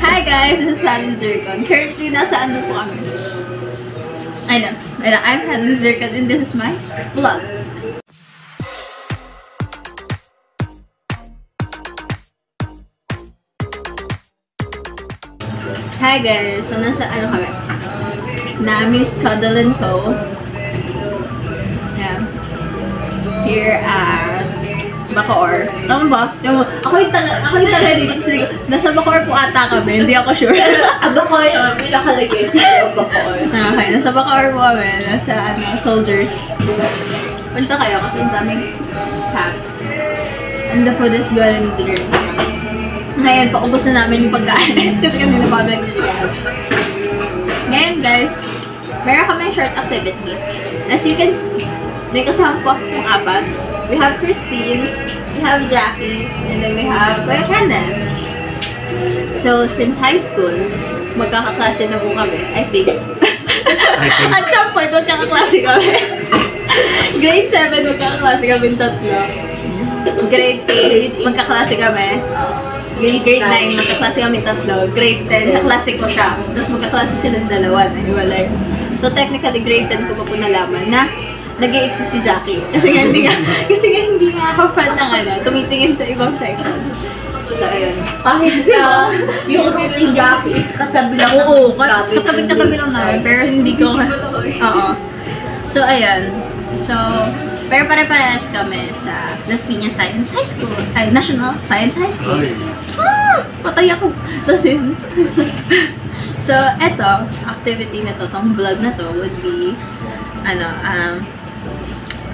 Hi guys, this is Handy Zircon. Currently, nasa ano po kami? I'm Handy Zircon and this is my vlog. Hi guys, so nasa ano kami? Nami's Cuddle & Co. Yeah. Here at Bacoor. Tama ba? Ako yung taga dito. Nasa Bacoor po ata kami. Hindi ako sure. Bacoor naman. May nakalagay sa Bacoor. Okay. Nasa Bacoor po kami. Nasa soldiers. Punta kayo kasi ang daming cats. And the food is good and the drink. Ngayon, paubos na namin yung pagkain. Kasi kami napagod yung guys. Ngayon guys, meron kami short activity. As you can see, may kasama po akong apat. We have Christine, we have Jackie, and then we have Kuya Kendall. So, since high school, magkakaklase na po kami, I think. At some point, magkakaklase kami. Grade 7, magkakaklase kami tatlo. Grade 8, magkaklase kami. Grade 9, magkaklase kami tatlo. Grade 10, naklase ko siya. Tapos magkaklase silang dalawa. Nahiwalay. So, technically, grade 10 ko pa po nalaman na nag-i-exist si Jackie. Kasi nga hindi nga ako fan ng tumitingin sa ibang section. So, ayun. Kahit na yung room ni Jackie is katabi lang. Oo, katabi lang namin. Pero hindi ko. Oo. So, ayun. So, pero pare-parehas kami sa Las Piñas Science High School. Ay, National Science High School. Patay ako. Tapos yun. So, eto, activity na to, some vlog na to would be,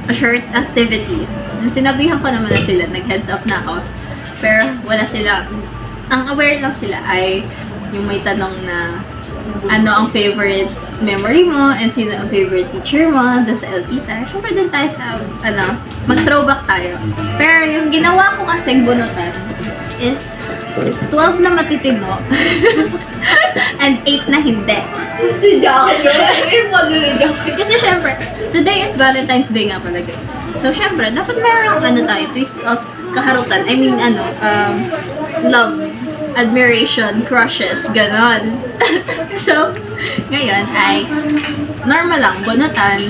a short activity. Sinabihan ko naman na sila, nag-heads up na ako. Pero wala sila, ang aware lang sila ay yung may tanong na ano ang favorite memory mo and sino ang favorite teacher mo doon sa LPSA. Siyempre din tayo sa, mag-throwback tayo. Pero yung ginawa ko kasing bunutan is 12 na matitino and 8 na hindi. Kasi syempre, today is Valentine's Day nga pala guys. So syempre, dapat mayroong twist of kaharutan. I mean, love, admiration, crushes, ganon. So, ngayon ay normal lang, bunutan.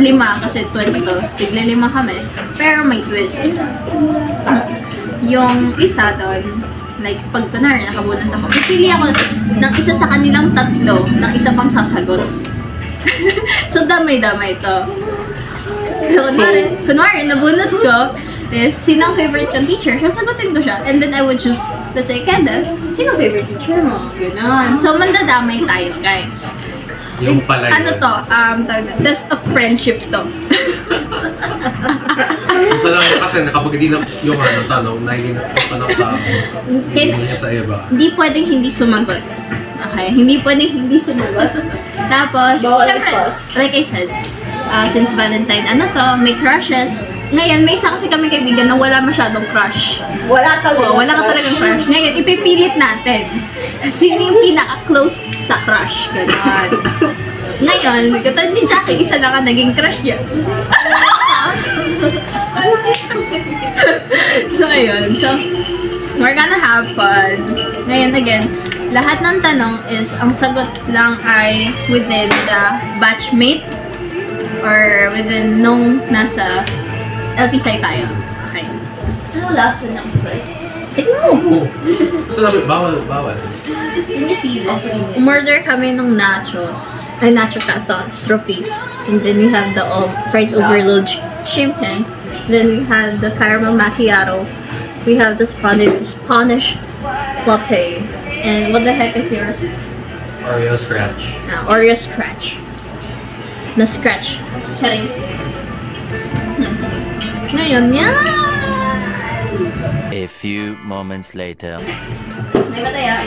5 kasi 20 to. Tigli 5 kami. Pero may twist. Yung isa doon, like, pag kunwari nakabunot ako, pipili ako ng isa sa kanilang tatlo ng isa pang sasagot. So, damay-damay to. So, kunwari, nabunot ko, sinong favorite kong teacher, sasagutin ko siya. And then I would choose, let's say, Kendall, sinong favorite teacher mo? Ganon. So, mandadamay tayo, guys. Yung pala yun. Test of friendship to. Gusto lang kasi kapag hindi na yung tanong na hindi na tanong ka, hindi niya sa iba. Hindi pwedeng hindi sumagot. Okay? Hindi pwedeng hindi sumagot. Tapos, syempre, like I said, since Valentine, may crushes. Ngayon, may isa kasi kami kaibigan na wala masyadong crush. Wala ka talagang crush. Ngayon, ipipilit natin. Sino yung pinaka-close sa crush? Ganon. Ngayon, katulad ni Jackie, isa lang ang naging crush niya. So, ayun. So, we're gonna have fun. Ngayon, again, lahat ng tanong is, ang sagot lang ay within the batchmate or within nung nasa LPSI tayo. Okay. Ano lasa ng first? So, bawal. Umorder kami ng nachos. Ay, nacho catastrophe. And then we have the fries overload shrimp hen. Then we have the caramel macchiato. We have the Spanish latte. And what the heck is yours? Oreo scratch. Oreo scratch. Na scratch. Charing. Ngayon, yan! A few moments later. May mataya.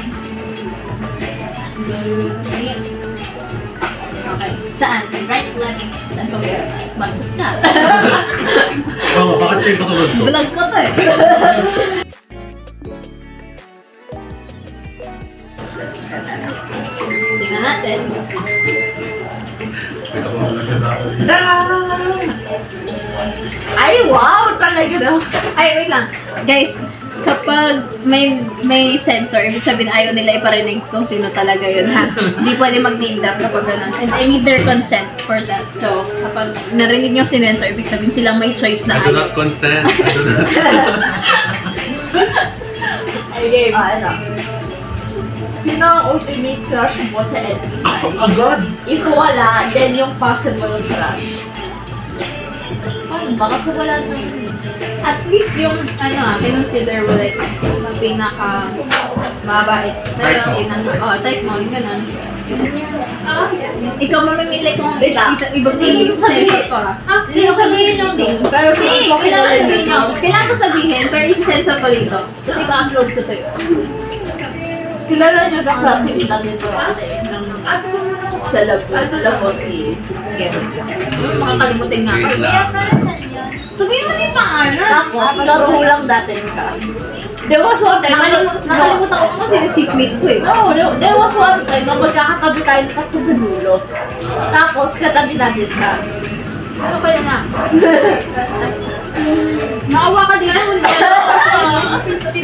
Okay. Saan? Right, left. Saan ko ba? Bastos ka. Oo, bakit kayo kasunod ko? Vlog ko to eh. Tingnan natin. Ay, wow! Talaga daw. Ay, wait lang. Guys, kapag may sensor, ibig sabihin ayaw nila iparinig kung sino talaga yun, ha? Hindi pwede mag-name drop kapag ganun. And I need their consent for that. So, kapag narinig nyo si sensor, ibig sabihin silang may choice na I do not consent. I do not. Okay. Ano? Sino ang ultimate crush mo sa every side? Oh God! If wala, then yung possible crush. Ano? Baka sa wala na yun. At least yung, kinonsider mo like, yung pinaka mabait. Type mo. Type mo, yung ganun. Ikaw mamimili kung ibang Hindi names sabihin. ko. Hindi ko sabihin yung name. Pero Hindi, kailangan sabihin nyo. Kailangan ko sabihin, pero isi-send sa palito. Kasi i-upload ko to yun. kilala nyo na classmate natin ito sa labo si Kevin. Makakalimutin nga. Wait lang. Sabihin mo yung pangalan. Tapos, laro lang dati ka. There was one time, Nakalimutan ko kasi yung seatmate ko eh. No, there was one time na magkakatabi tayo tatlo sa dulo. Tapos, katabi natin ka. Ano kaya na? Maawa ka din naman.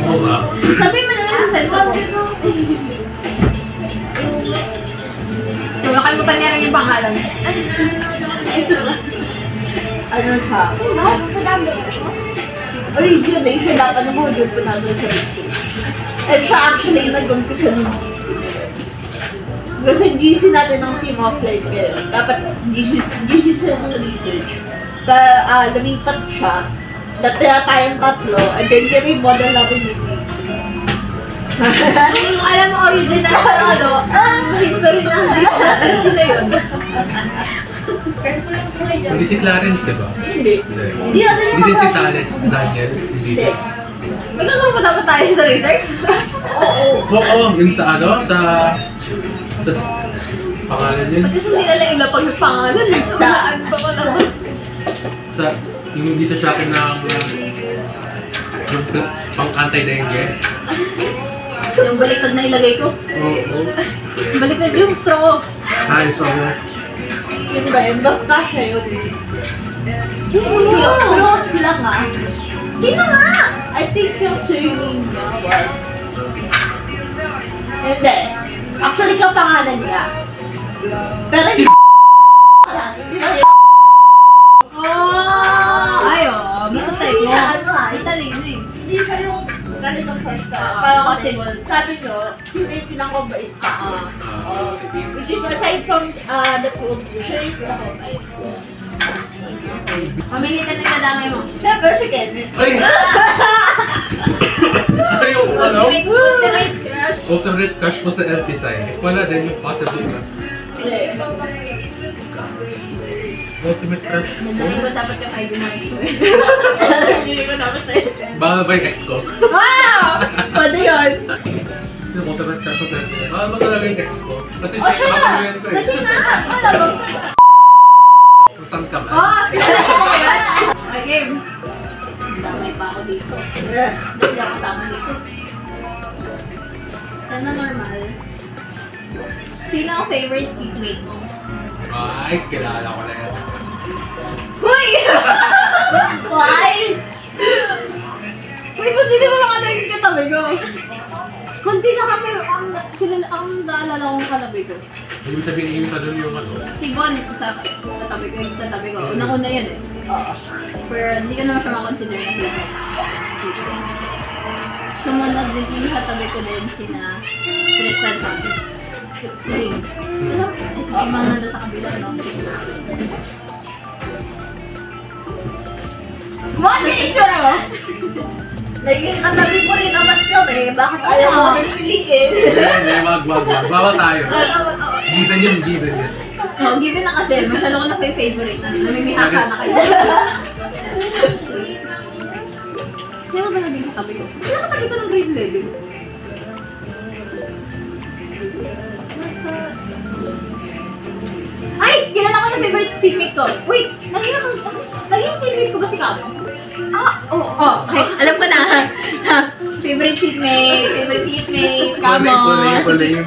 Oo nga. Sabi mo na yung cellphone mo. So, nakalimutan niya rin yung pangalan. Ano siya? Sa dami. Originally, dapat na module po natin sa GC. And siya actually yung nag-umpisa ng GC. Kasi yung GC natin ng team offline kayo. Dapat GC sa research. Lumipat siya. Natira tayong tatlo. And then i-remodel natin yung GC. Alam mo, original history ng GC na yun. Hindi si Clarence, di ba? Hindi. Hindi. natin Hindi din si Salez, si Daniel. Hindi. Hindi. Magkakaroon pa dapat tayo sa research? Oo, yung sa sa pangalan yun. Kasi hindi na lang ilapag yung pangalan. Saan ba ko naman? Sa, yung hindi sa Shopee ng yung pang anti-dengue. Yung baliktad na ilagay ko. Oo. Baliktad yung straw. Ay, so, Yun ba yun? Basta siya yun. Sino? Close lang ah. Sino nga? I think yung surname niya was... Hindi. Actually, kapangalan niya. Pero hindi Oh! Ayo, basta type mo. siya ano ah. Italino eh. Hindi siya yung ganitong first ka. Ah, Parang kasi possible. sabi nyo, sino yung pinakabait ka? Ah. Which is aside from the food, siya yung pinakabait. Pamili ka na yung nadamay mo. Siyempre si Kenneth. ay! Ay, yung ano? Ultimate crush. Alternate cash mo sa LT sign. If wala, then yung possible na. Hindi. Ultimate crush. Sabi ko dapat yung ID mo ex mo eh. Hindi ko naman sa'yo. Baka ba yung ex ko? Wow! Pwede yun. Yung ultimate crush mo sa LT sign. Baka ba talaga yung ex ko? Kasi O siya na! nakapagayan ko eh. Pwede na! Wala ba? Kung saan ka man. Oh! Okay. Damay pa ako dito. Hindi ako tama dito. Sana normal. Sino ang favorite seatmate mo? Ay, kilala ko na yan. Uy! Why? Uy, ba't sino mo lang naging katabi ko? Konti na kami ang naalala kong katabi ko. Ibig sabihin yung sa doon yung ano. Si Bon sa katabi ko, yung sa tabi ko. Unang-una yan eh. Pero hindi ko naman siya makonsider na favorite. Sumunod din yung katabi ko din sina Tristan Pang. Sling. Kasi mga nanda sa kabila, no? Mon, picture mo! Naging katabi ko rin naman kami. Bakit ayaw mo rin piliin? Hindi, wag. Bawal tayo. Given yun, given yun. Oh, given na kasi, masyado ko na favorite na namimiha sana kayo. Sino ba naging katabi ko? Sino katabi ko ng grade 11? Ay! Kilala ko yung favorite seatmate ko. Wait! Naging seatmate ko ba si Kamo? Oo. Oh, okay. Alam ko na. Favorite seatmate, Kamo. Full name.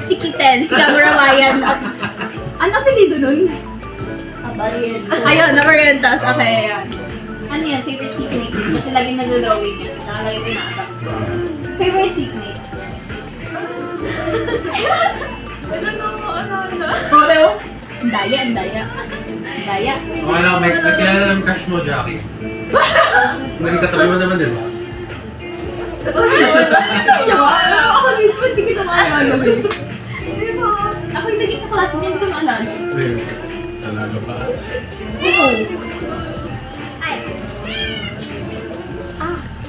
Si Kitten, si Kamo Rawayan. Ano apelido nun? Abarian. Ayun, number yun. Tapos, okay, ayan. Ano yan? Favorite seatmate din. Kasi laging nag-drawing yan. Saka laging pinakasap. Favorite seatmate? Photo? Daya. Daya. Okay lang, may kilala ng crush mo, Jackie. Naging katabi mo naman, di ba? Ako mismo, hindi kita maalala. Ako yung naging kaklase niya, hindi ko maalala. Talaga pa. Oo.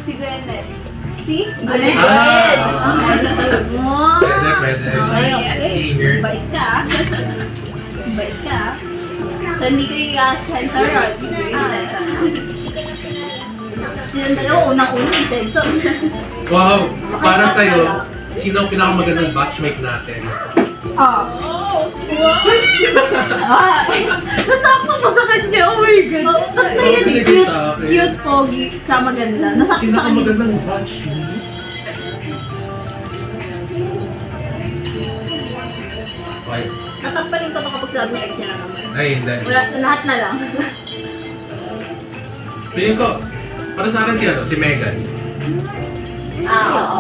Si Gwyneth. Si? Gwyneth? Pwede. Okay. Singer. Bait ka. Bait ka. So, hindi ko i-asahan sa Rod. Silang dalawa, unang-una si Tedson. Wow! Para sa'yo, sino ang pinakamagandang batchmate natin? Nasakto ko sa kanya, oh my God. Ba't na yan? Cute, pogi, sa maganda. Nasakto sa kanya. Pinakamagandang batchmate? Okay. Natagpalin ko ito kapag sabi ng ex niya na naman. Ay, hindi. Wala, lahat na lang. Feeling ko, para sa akin si Megan. Oo.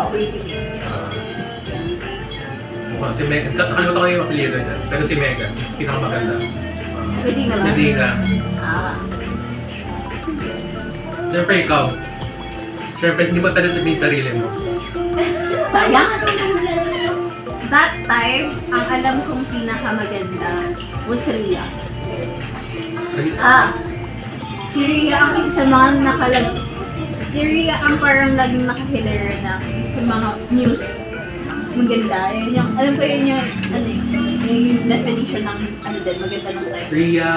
Si Megan, nakalimutan ko yung apelyido niya. Pero si Megan, pinakamaganda. Pwede nga ba? Hindi nga. Siyempre ikaw. Siyempre, hindi mo talaga sabihin sarili mo. Sayang. That time, ang alam kong pinakamaganda was Rhea. Si Rhea ang isa sa mga si Rhea ang parang laging nakahilera na sa mga news. Maganda. Yun yung, alam ko yun yung, yung definition ng, maganda ng time. Rhea.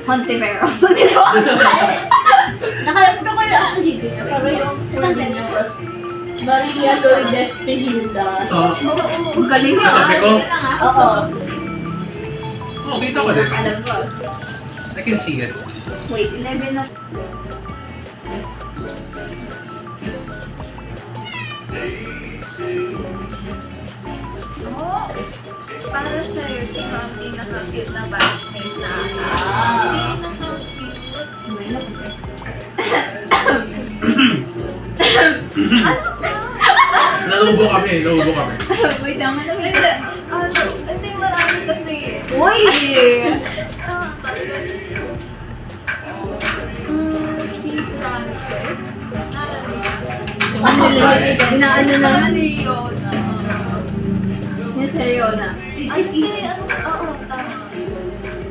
Hontiveros. So, nito. Nakalimutan ko yung apelyido niya, pero yung unang niya was Maria Lourdes Pinilda. Ang galing niya. Sabi ko? Oo. Oh, kita ko din. Alam ko. I can see it. Wait, 11 na. Para sa'yo, sino ang pinaka-cute na batchmate na? Naubo kami. Wait, tama na. Ito yung marami kasi. Uy! Si Sanchez. Inaano naman eh. Riona. Yung Seriona. Ay, oo, tama.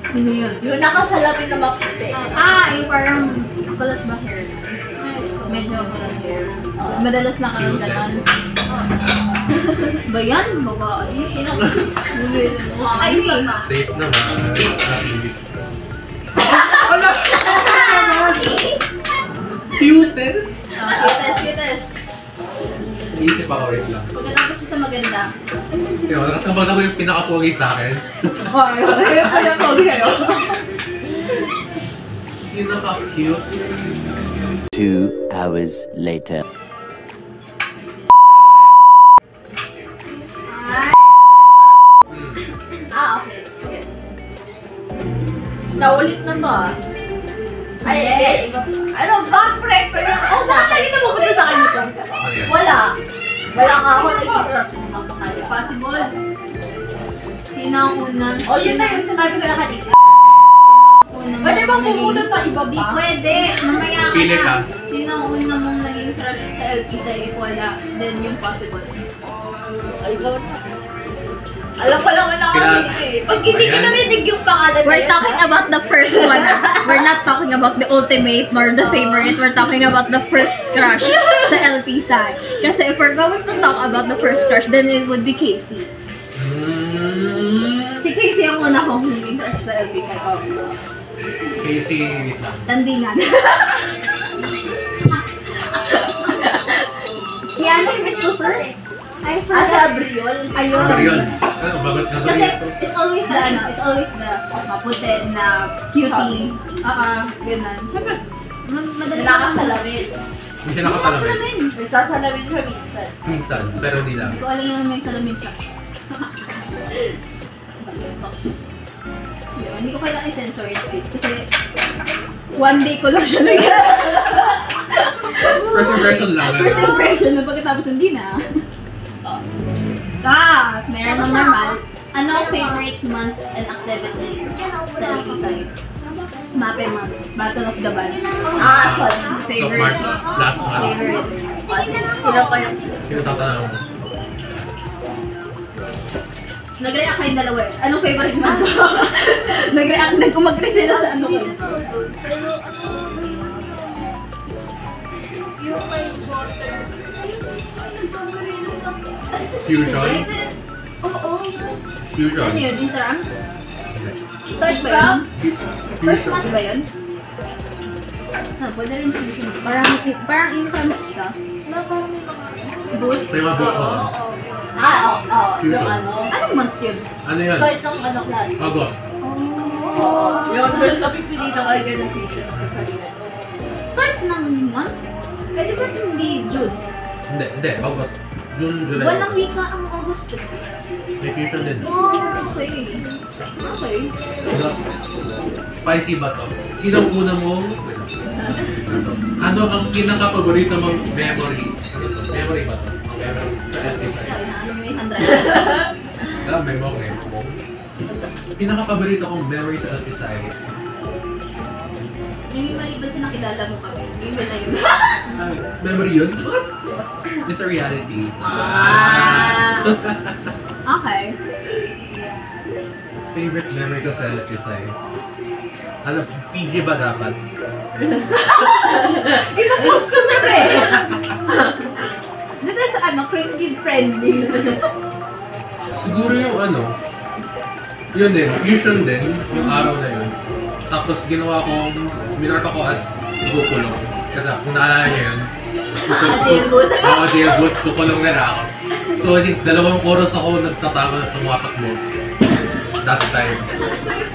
Sino yun? Yung nakasalamin na maputi. Yung parang balat ba hair? Medyo balat hair. Madalas na kayo ganon. Ba yan? Babae? Sino? Ay, mama. Safe naman. Cutest? Cutest. Iisip ako, wait lang. Pagkatapos sa maganda. Yo, nakasabag ako yung pinaka-pogi sa akin. Alam ko kayo. Pinaka-cute. 2 hours later. Okay. Naulit na to Ano, backtrack pa yun. Nakakita mo ba sa kanya to? Ano yan? Wala nga ako nag-trust mo ng kaya. Possible. Sino ang unang? Yun na yung sinabi ko na kanina. Unang Pwede bang naging- pumunod pa iba Di pa? pwede. Mamaya ka Pili ka. na. Sino ang unang mong naging crush sa LP sa'yo? If wala, then yung possible. Ay, gawin na. Alam ko lang na eh. Pag hindi ko Ayan. narinig yung pangalan We're talking about the first one. We're not talking about the ultimate nor the favorite. We're talking about the first crush sa LP side. Kasi if we're going to talk about the first crush, then it would be Casey. Si Casey ang una kong naging crush sa LP side. Casey, wait lang. Tandingan. Yan ang Miss Cooper. I forgot. sa Abriol. Ayun. Ayun. Ano, bagot na Kasi ito. it's always the maputi na cutie. Ganun. Siyempre, madali Nakasalamin. Hindi siya nakatalamin. Salamin. Nagsasalamin siya minsan. Minsan, pero hindi lang. Hindi ko alam naman may salamin siya. Yun, hindi ko kailangan i-sensor yung taste kasi one day ko lang siya nag- First impression lang. First impression na pagkatapos hindi na. Meron ng normal. Ano ang favorite month and activity sa Lakeside? Mape month. Battle of the Bands. Sorry. Top Favorite. March, last month. Favorite. Sino pa yung... Sino tatanong mo? Nag-react kayong dalawa eh. Anong favorite month? Nag-react, nag-kumagri sila sa ano kayo. Yung may water. Fusion? Oo. Fusion? Ano yun? Interams? Start ba yun? First month ba yun? Pwede rin fusion. Parang interams siya. Boot? May mga book ko. Yung ano. Anong month yun? Ano yun? Start ng ano class. August. Oo. Yung doon kami pili ng organization sa sarili. Start ng month? Pwede ba hindi June? Hindi. August. June, July. Walang wika ang August yun. May fusion din. Okay. Okay. Spicy ba to? Sino ang una mong... Ano ang pinaka-paborito mong memory? Memory ba to? Memory sa essay sa'yo. Ano may 100? Memory. Pinaka-paborito kong memory sa LTSI. May maliban sa nakilala mo kami. Iba na yun. Memory yun? It's a reality. Okay. Favorite memory ko sa LTSI. Ano, PG ba dapat? Ipapost ko siya eh! Dito sa ano, kid friendly. Siguro yung ano, yun din, fusion din, yung araw na yun. Tapos ginawa kong, minark ako as ikukulong. Kasi kung naalala niyo yun, Jailboot. Oo, jailboot, kukulong na ako. So, dalawang chorus ako nagtatama at tumatak mo. That time.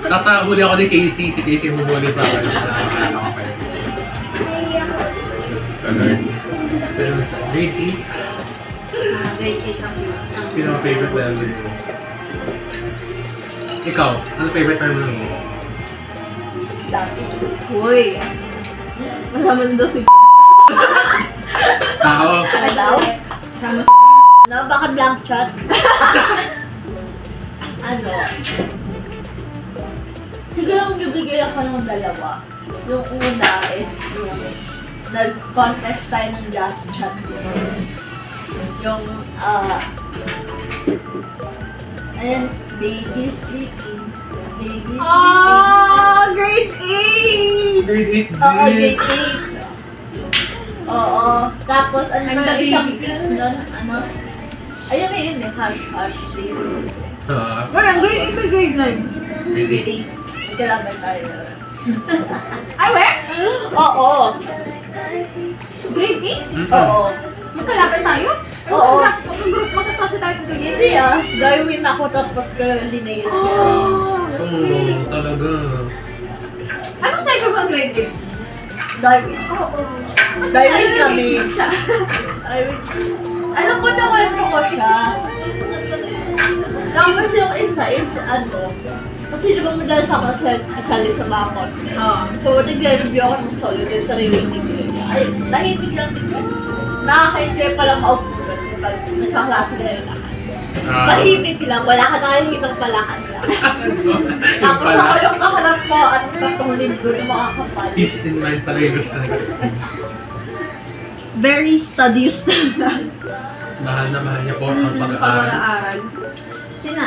Tapos nahuli ako ni Casey, si Casey humuli sa akin. Naalala ko kayo. Just colored. Pero sa grade 8, Grade 8 ang yun. sino ang favorite level mo? Ikaw, ano favorite level mo? Uy. Masaman daw si Tao. Daw? Sama Ano? Baka blank shot? Ano? Siguro kung bibigay ako ng dalawa. Yung una is yung nag-contest tayo ng jazz chat. Yung, ayun, baby sleeping. Baby sleeping. Grade 8! Grade 8 din. Oo, grade 8. Oo. Tapos, ano I'm pa the isang baby. sis nun? Ano? Ayun na yun eh. Hush, baby. Parang grade 8 or grade 9? Grade 8. Kailangan tayo. Ay, we? Oo. Grade 8? Oo. Magkalapit tayo? Oo. Magkakasya tayo sa grade 8? Hindi Darwin ako tapos kayo Linnaeus ka. Oo, talaga. Anong cycle mo ang grade 8? Darwin. Darwin kami. Darwin. Alam ko na kwento ko siya. Tapos yung isa is ano. Kasi di ba madalas ako kasali sa mga contest. So, nag-review ako ng solo din sa remaining grade. Ay, tahimik lang din. Nakaka-enjoy palang maupunan kapag nagkaklase na yun lahat. Tahimik lang, wala ka nakikitang palakad lang. Tapos ako yung kaharap mo at tatlong libro na makakapal. Peace in mind pala yung gusto na. Very studious na Mahal na mahal niya po ang pag-aaral. pag-aaral. Sina?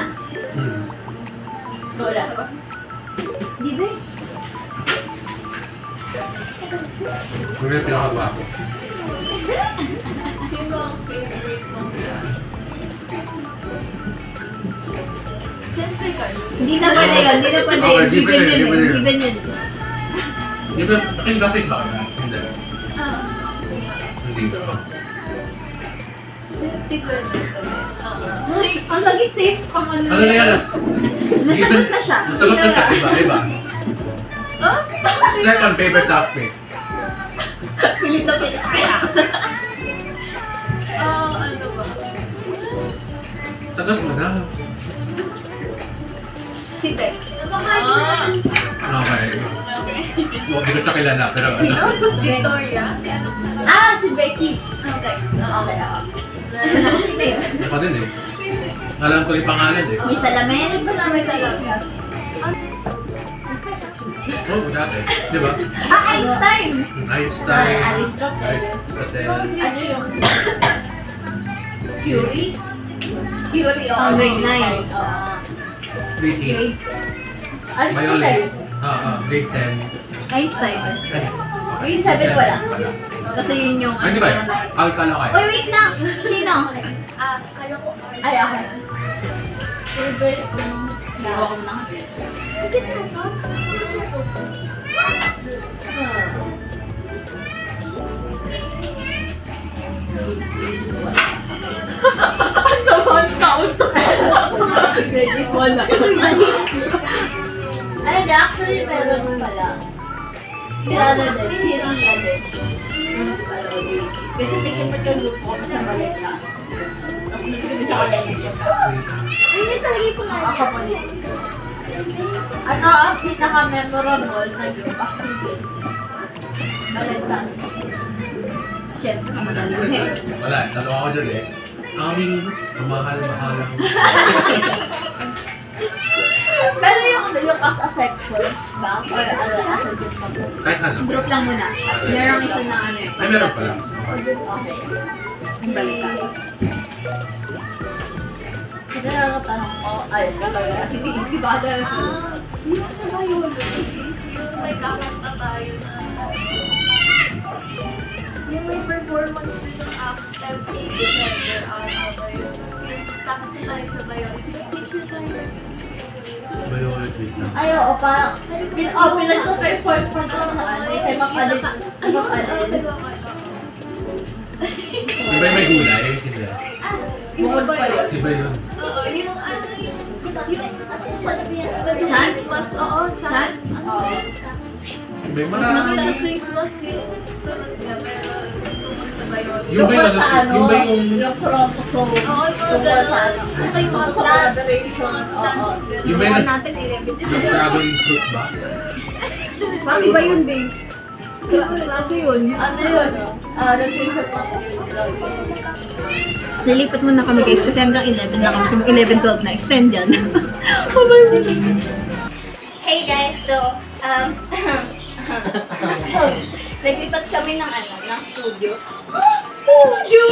Wala. Di ba? Kung yung pinakagwapo. Sino ang favorite mo? Siyempre kayo. Hindi na pwede yun, hindi na pwede Okay, yun. di Given pwede, yun, di pwede. given yun. Di ba, aking graphic ba? Hindi. Hindi. Siguro na ito. Ang lagi safe ang ano. Ano na yan? Nasagot na siya. Nasagot na siya, iba. Oh? Second favorite classmate. Pilit na pilit. Ano ba? Sagot mo na. Si Bex. Okay. Hindi ko siya kilala, pero ano. Victoria. Si ano sa... Ah, si Becky. Bex. Okay, ako. Ako din eh. Alam ko yung pangalan eh. May salamin. May salamin. Oo, dati. Di ba? Einstein! Einstein. Aristotle. Aristotle. Ano yung... Curie? Curie, Oh, grade 9. Oo. Grade 8. Aristotle. Biology. Grade 10. Einstein. Grade 7 wala. Kasi yun yung... Ay, di ba yun? Alcala kayo. Uy, wait lang! Sino? Kala ko... Ay, ako. Favorite Ewan ko na. Sa 1,000! Grade 8 wala. Ay, actually, meron pala. Si ano din, si Rina din. Kasi tingin mo yung grupo ko sa Maleta. Tapos nagsabi sa kanya yung Ay, may talaga ko na. ako po nito. Ano ang pinaka-memorable na group activity? Maleta. Siyempre, madali. Wala, dalawa ako dyan eh. Aming mahal-mahalang. Pero yung as a sexual ba? Or as a group na group? Kahit ano. Group lang muna. Merong isa na ano eh. Ay, meron pala. Okay. Balik ka. Kasi nakatanong ko, ay, kasi hindi ba dahil Yung sa biology, yung may kakanta tayo na... Yung may performance din ng every December, ba yun? Kakanta tayo sa biology. May picture tayo. Biology lang. ay, oo, parang, pinag-perform ko ito sa ano, kay Makalit. Di ba yung may gulay? Hindi. Bukod pa yun. Di ba yun? Oo, yung ano yung... Chance? Oo, chance. Oo. Di ba yung marami? Sa Christmas yung tunod niya, pero tungkol sa biology. Yung ba yung Tungkol sa ano? Yung ba yung... yung chromosome. Oo, yung mga Tungkol sa gano'n. ano. Ito yung mga Tungkol sa plants. collaboration. Mga Oo. plants. gano'n. Yung ba yung... natin Yung traveling fruit ba? Maki ba yun, babe? Klase yun. Ano yun? Nag-t-shirt ako yun. Lilipat muna kami guys kasi hanggang 11 na kami. Kung 11, 12 na, extend yan. Hey guys, so, naglipat kami ng ng studio. Studio!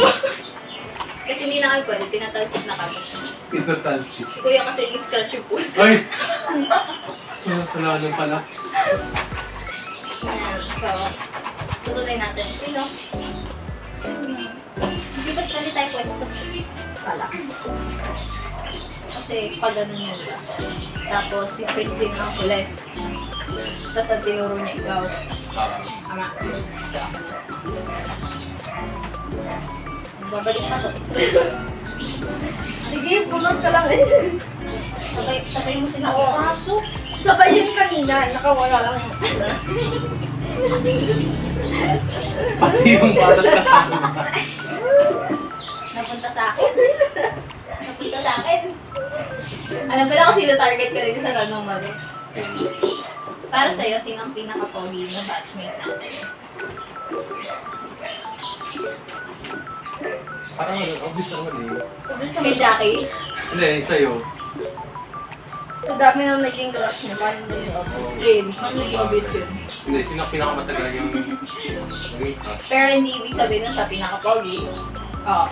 Kasi hindi na kami pwede, pinatalsik na kami. Pinatalsik. Si Kuya kasi i-scratch yung puso. Ay! Salamat pala. Ayan, so, tutuloy natin. Sino? Hindi ba sali tayo pwesto? Wala. Kasi pag ganun yun lang. Tapos si Christine ang kulit. Tapos ang tinuro niya ikaw. Ama. Babalik pa to. Sige, pumunod ka lang eh. Sabay mo sila ako. Pasok. Sabay yun kanina, nakawala lang. Pati yung batas kasama. Napunta sa akin. Napunta sa akin. Alam ko na kung sino target ka rin sa tanong mo rin. Para sa'yo, sino ang pinaka-pogi na batchmate natin? Parang obvious naman eh. Kay Jackie? Hindi, sa'yo. Sa dami nang naging crush niya, paano na yun ako? Rin. Ano yung obvious yun? Hindi, sino ang pinakamatagal yung naging crush? Pero hindi ibig sabihin na siya pinaka-pogi. Oo.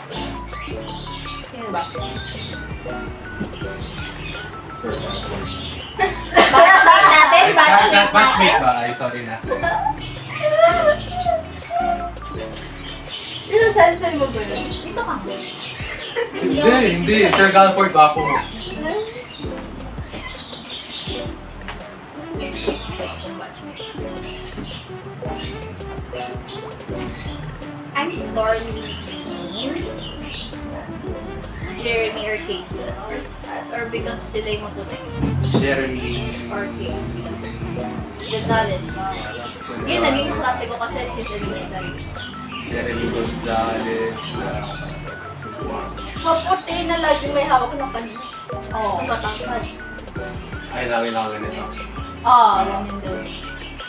Sino ba? Batchmate natin? Batchmate Batchmate natin? ba? Ay, sorry na. Sino sensei mo ba yun? Dito ka. Hindi. Sir Galford ba ako? I'm torn between Jeremy or Casey. Or because sila yung maputi. Jeremy. Or Casey. Gonzales. Yun, naging klase ko kasi si Jeremy. Jeremy Gonzales. Maputi na lagi may hawak na kanina. Oo. Ang matangkad. Ay, lagi lang ganito. Oo, ganyan din.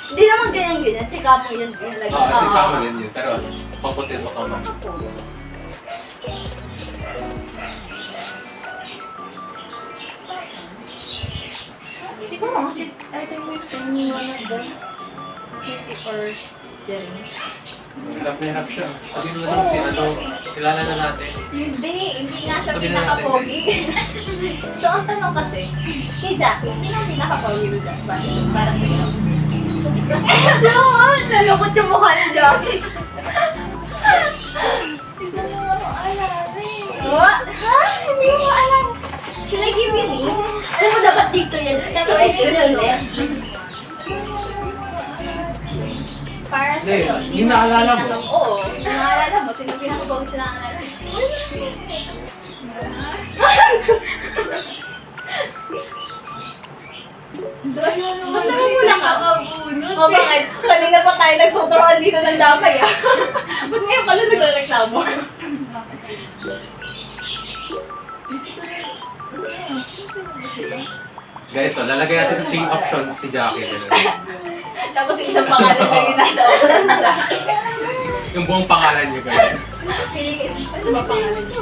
Hindi naman ganyan-ganyan. Si Kapo yun. Like, Oo, kasi tama din yun. Pero, paputi mo ka ba? Siguro mga si... I think may one of them. Casey or Jeremy. Hirap na hirap siya. Sabihin mo lang si ano, kilala na natin. Hindi nga siya Sabi na pinaka-pogi. So, ang tanong kasi, kay Jackie, sino ang pinaka-pogi mo dyan? Parang sa'yo. Nalukot yung mukha ni Jackie. Tignan mo ako alam eh. What? Ha? Hindi mo alam. Should I give you names? Alam mo, dapat dito yan. Dapat dito yan. Para Hindi, sa'yo. yung naalala mo. Oo. Naalala mo. Sino pinaka-pogi sa naalala? Ba't naman mo nakakabunod? O bakit? Kanina pa tayo nagtuturoan dito ng damay ah. Ba't ngayon pala nagreklamo? Guys, so, lalagay natin sa same option si Jackie. Ganun. Tapos yung isang pangalan lang yung nasa ulo ng Jackie. Yung buong pangalan niyo, guys. Pili ka isa ba pangalan niyo?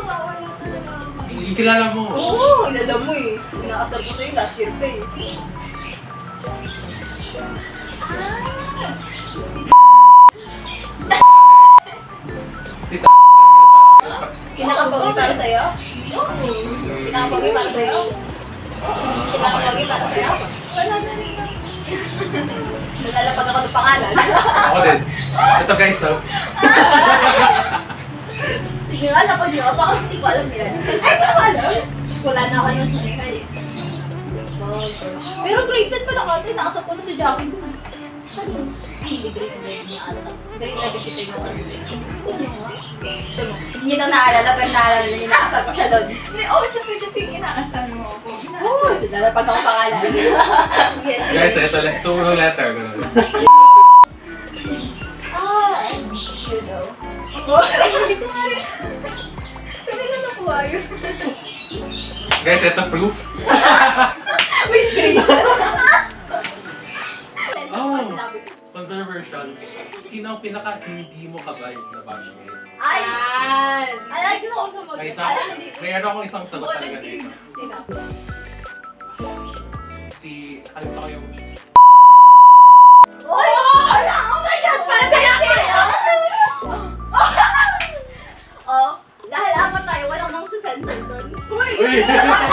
Yung kilala mo. Oo, ilala mo eh. Inaasar ko sa'yo last year pa eh. Si Pinaka-pogi para sa'yo? Pinaka-pogi para sa'yo? Pinaka-pogi para sa'yo? Wala na rin. Nalalapag ako ng pangalan. Ako din. Ito guys, so. Hindi ko alam ko niyo. Baka hindi ko alam yan. Ay, ito alam. Wala na ako ng sunikay. Pero grade 10 pala ka. Nakasap ko na si Jackie dun. Hindi grade 11 niya ata. Grade 11 kita yung nasa. Hindi na naalala, pero naalala niya nakasal ko siya doon. Hindi, oh, syempre kasi inaasar mo ako. Oo, lalapag ako pangalan. Guys, ito letter. Ganun. You know. Hindi ko nga rin. Saan na nakuha yun? Guys, ito proof. May screenshot. Oh, controversial. Sino ang pinaka-hindi mo kabayad na batchmate? Ay! Yan. Alay ko ako sa mag- May isang, may ano akong isang sagot talaga dito. Sino? Kalimutan ko yung... Oy! Oh my God! Para sa'yo ako yun! Oh, dahil apat tayo, walang mang susensor doon. Uy! Wala.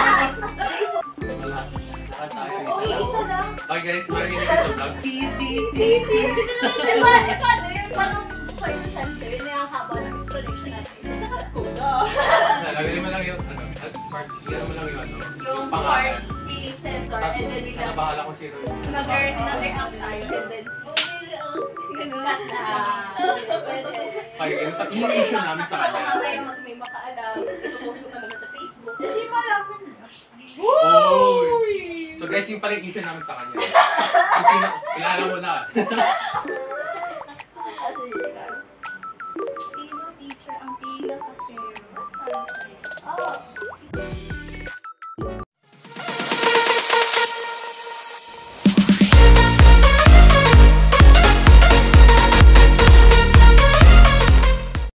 Lahat tayo Uy, isa isa lang. lang. Okay guys, marami dito vlog. Paano yun? Parang may susensor, yun na yung haba ng explanation natin. Lagyan mo lang yung ano, part, lagyan mo lang yung ano, Yung pangalan. part i-sensor Tapos, and then bigla ano, bahala kung sino yung... nag-react tayo and then Ganun. cut na. Pwede. Okay, yung issue namin sa Baka kanya. mamaya may makaalam. Itupost ko na naman sa Facebook. Hindi mo alam. Oy! So guys, yung pala yung issue namin sa kanya. So, kilala mo na.